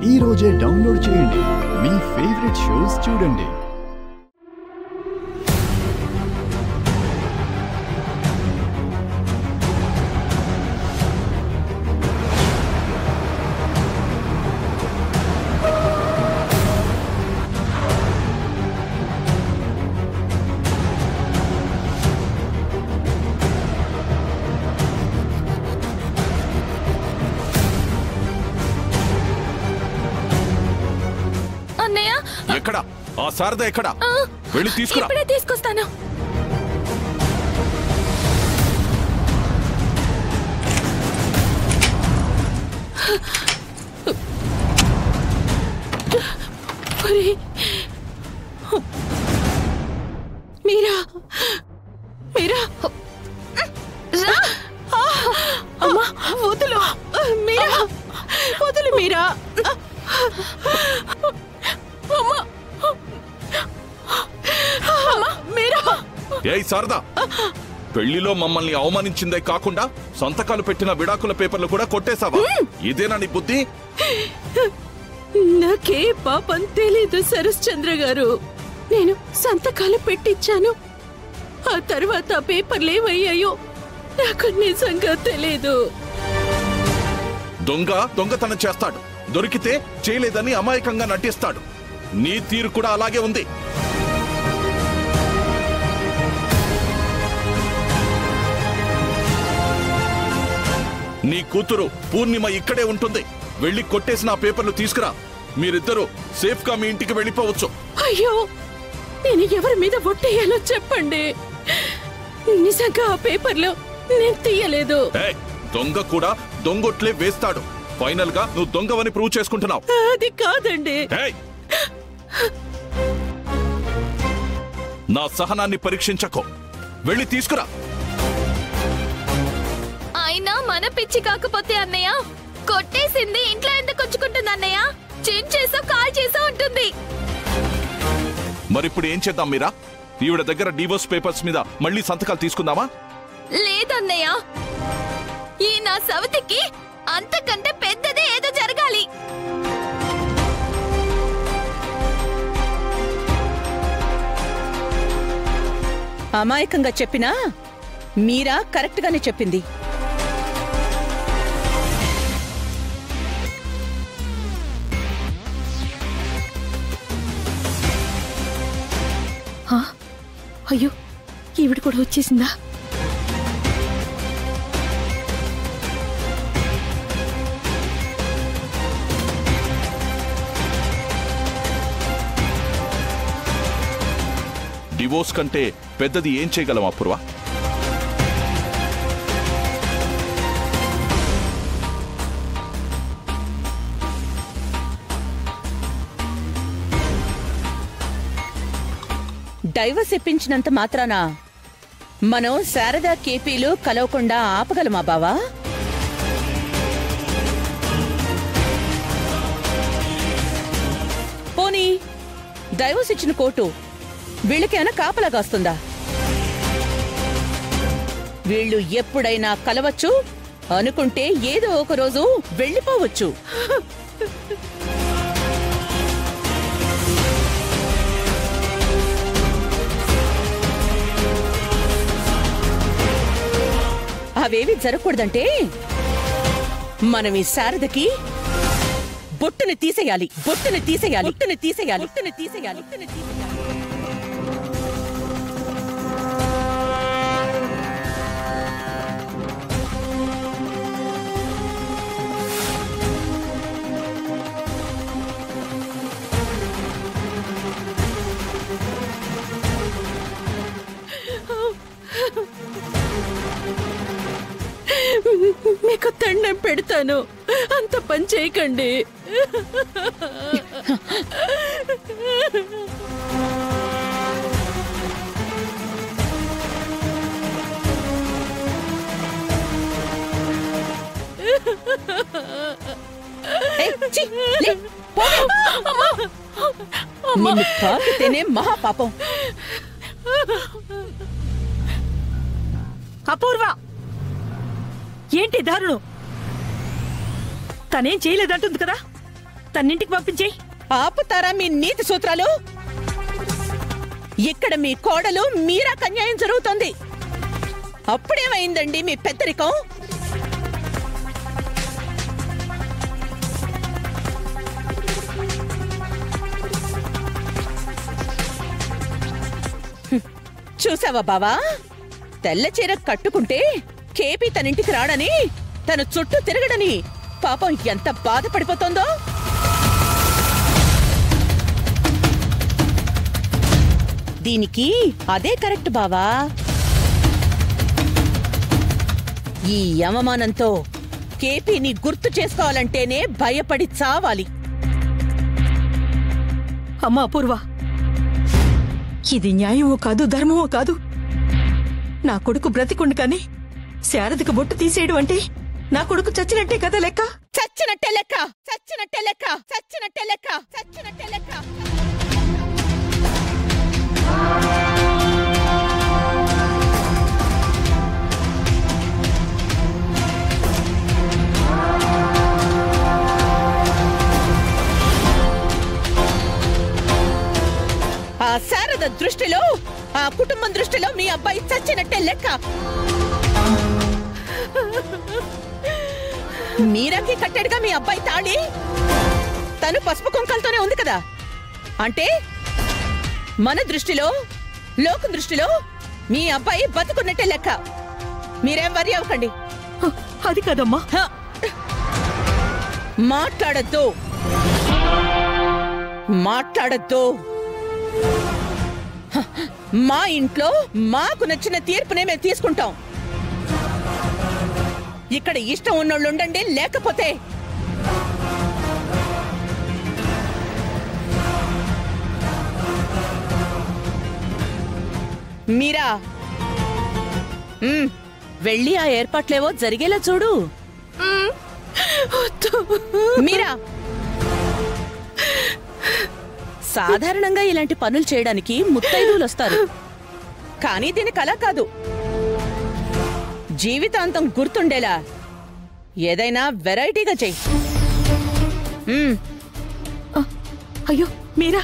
ఈ రోజే డౌన్లోడ్ చేయండి. మీ ఫేవరెట్ షోస్ చూడండి. ఎక్కడ ఆ శారద ఎక్కడ? వెళ్ళి తీసుకురా. ఇప్పుడే తీసుకొస్తాను. మీరా మీరా అమ్మా వదులు మీరా వదులు మీరా ఏయ్ శారదా, పెళ్లిలో మమ్మల్ని అవమానించిందే కాకుండా సంతకాలు పెట్టిన విడాకుల పేపర్లు కూడా కొట్టేశావా? ఇదేనా నీ బుద్ధి? నాకే పాపం తెలీదు సరశ్చంద్ర గారు. నేను సంతకాలు పెట్టించాను. ఆ తర్వాత పేపర్లు ఏమయ్యాయో నాకు నిజంగా తెలీదు. దొంగతనం చేస్తాడు, దొరికితే చేయలేదని అమాయకంగా నటిస్తాడు. నీ తీరు కూడా అలాగే ఉంది. నీ కూతురు పూర్ణిమ ఇక్కడే ఉంటుంది. వెళ్ళి కొట్టేసిన ఆ పేపర్లు తీసుకురా. మీరిద్దరూ సేఫ్ గా మీ ఇంటికి వెళ్ళిపోవచ్చు. అయ్యో, నేను ఎవరి మీద ఒట్టేయాలో చెప్పండి. నిజంగా ఆ పేపర్లు నేను తీయలేదు. దొంగ కూడా దొంగొట్లే వేస్తాడు. ఫైనల్ గా నువ్వు దొంగవని ప్రూవ్ చేసుకుంటున్నావు. అది కాదండి. నా సహనాన్ని పరీక్షించకు. వెళ్ళి తీసుకురా. అయినా మన పిచ్చి కాకపోతే అన్నయ్య, కొట్టేసింది ఇంట్లో ఎందుకు వచ్చుకుంటుంది అన్నయ్య? చేసో కాల్ చేసో ఉంటుంది. మరిప్పుడు ఏం చేద్దాం మీరా? ఈవిడ దగ్గర డివోర్స్ పేపర్స్ మీద మళ్ళీ సంతకాలు తీసుకుందామా? లేదన్నయ్య, ఈ నా సవతికి అంతకంటే పెద్దదే ఏదో జరగాలి. అమాయకంగా చెప్పినా మీరా కరెక్ట్ గానే చెప్పింది. అయ్యో, ఈవిడ కూడా వచ్చేసిందా? డివోర్స్ కంటే పెద్దది ఏం చేయగలం అపూర్వ? డైవర్స్ ఇప్పించినంత మాత్రాన మనం శారదా కేపీలు కలవకుండా ఆపగలమా బావా? పోనీ డైవర్స్ ఇచ్చిన కోర్టు వీళ్ళకేమైనా కాపలాగాస్తుందా? వీళ్ళు ఎప్పుడైనా కలవచ్చు, అనుకుంటే ఏదో ఒక రోజు వెళ్ళిపోవచ్చు. అవేవి జరగకూడదంటే మనం ఈ శారదకి బొట్టుని తీసేయాలి. బొట్టుని తీసేయాలి. బొట్టుని తీసేయాలి. బొట్టుని తీసేయాలి. బొట్టుని తీసేయాలి. మీకు దండం పెడతాను, అంత పని చేయకండి. నిన్ను తాకితేనే మహాపాపం. అపూర్వ, ఏంటి దారుణం? తనేం చేయలేదంటుంది కదా, తన్నింటికి పంపించేయి. ఆపుతారా మీ నీతి సూత్రాలు? ఇక్కడ మీ కోడలు మీరాకు అన్యాయం జరుగుతోంది. అప్పుడేమైందండి మీ పెద్దరికం? చూసావా బావా, తెల్ల చీర కట్టుకుంటే కేపీ తనింటికి రాడని, తన చుట్టూ తిరగడని పాపం ఎంత బాధపడిపోతుందో. దీనికి అదే కరెక్ట్ బావా. ఈ అవమానంతో కేపీని గుర్తు చేసుకోవాలంటేనే భయపడి చావాలి. అమ్మా అపూర్వ, ఇది న్యాయమో కాదు, ధర్మమో కాదు. నా కొడుకు బ్రతికుండు కానీ శారదకు బొట్టు తీసేయడం అంటే నా కొడుకు చచ్చినట్టే కదా లెక్క. చచ్చినట్టే లెక్క, చచ్చినట్టే లెక్క, చచ్చినట్టే లెక్క, చచ్చినట్టే లెక్క. ఆ శారద దృష్టిలో, ఆ కుటుంబం దృష్టిలో మీ అబ్బాయి చచ్చినట్టే లెక్క. మీరాకి కట్టాడుగా మీ అబ్బాయి తాళి. తను పసుపు కుంకాలతోనే ఉంది కదా. అంటే మన దృష్టిలో, లోకం దృష్టిలో మీ అబ్బాయి బతుకున్నట్టే లెక్క. మీరేం వరి అవ్వకండి. అది కాదమ్మా. మాట్లాడద్దు, మాట్లాడద్దు. మా ఇంట్లో మాకు నచ్చిన తీర్పునే మేము తీసుకుంటాం. ఇక్కడ ఇష్టం ఉన్నోళ్ళు ఉండండి, లేకపోతే మీరా వెళ్ళి ఆ ఏర్పాట్లేవో జరిగేలా చూడు. మీరా, సాధారణంగా ఇలాంటి పనులు చేయడానికి ముత్తైదువులు వస్తారు, కానీ దీనికి అలా కాదు. జీవితాంతం గుర్తుండేలా ఏదైనా వెరైటీగా చెయ్యి. అయ్యో మీరా,